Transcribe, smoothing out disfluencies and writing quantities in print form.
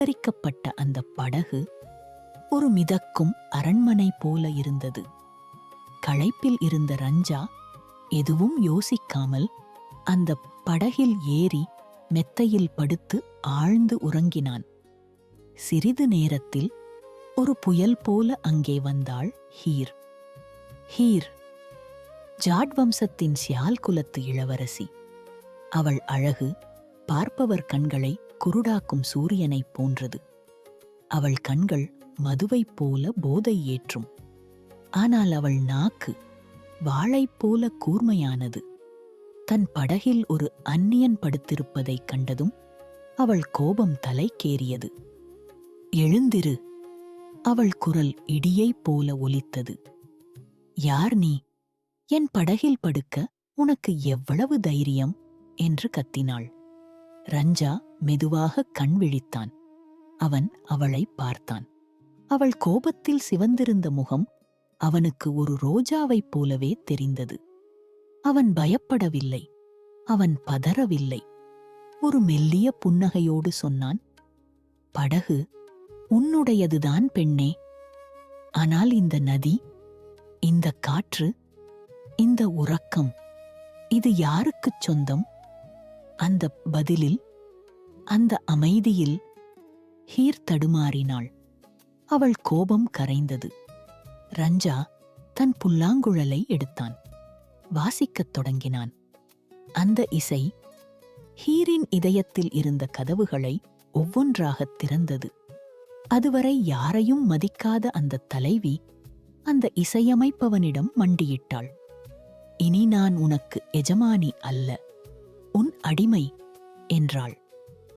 அலங்கரிக்கப்பட்ட அந்த படகு ஒரு மிதக்கும் அரண்மனை போல இருந்தது. களைப்பில் இருந்த ரஞ்சா எதுவும் யோசிக்காமல் அந்த படகில் ஏறி மெத்தையில் படுத்து ஆழ்ந்து உறங்கினான். சிறிது நேரத்தில் ஒரு புயல் போல அங்கே வந்தாள் ஹீர். ஹீர் ஜாட் வம்சத்தின் சியால் குலத்து இளவரசி. அவள் அழகு பார்ப்பவர் கண்களை குருடாக்கும் சூரியனைப் போன்றது. அவள் கண்கள் மதுவைப் போல போதை ஏற்றும். ஆனால் அவள் நாக்கு வாளைப் போல கூர்மையானது. தன் படகில் ஒரு அந்நியன் படுத்திருப்பதைக் கண்டதும் அவள் கோபம் தலைக்கேறியது. எழுந்திரு! அவள் குரல் இடியைப் போல ஒலித்தது. யார் நீ? என் படகில் படுக்க உனக்கு எவ்வளவு தைரியம்? என்று கத்தினாள். ரஞ்சா மெதுவாக கண் விழித்தான். அவன் அவளை பார்த்தான். அவள் கோபத்தில் சிவந்திருந்த முகம் அவனுக்கு ஒரு ரோஜாவைப் போலவே தெரிந்தது. அவன் பயப்படவில்லை, அவன் பதறவில்லை. ஒரு மெல்லிய புன்னகையோடு சொன்னான், படகு உன்னுடையதுதான் பெண்ணே. ஆனால் இந்த நதி, இந்த காற்று, இந்த உறக்கம், இது யாருக்குச் சொந்தம்? அந்த பதிலில், அந்த அமைதியில் ஹீர் தடுமாறினாள். அவள் கோபம் கரைந்தது. ரஞ்சா தன் புல்லாங்குழலை எடுத்தான். வாசிக்கத் தொடங்கினான். அந்த இசை ஹீரின் இதயத்தில் இருந்த கதவுகளை ஒவ்வொன்றாகத் திறந்தது. அதுவரை யாரையும் மதிக்காத அந்த தலைவி அந்த இசையமைப்பவனிடம் மண்டியிட்டாள். இனி நான் உனக்கு எஜமானி அல்ல, உன் அடிமை என்றாள்.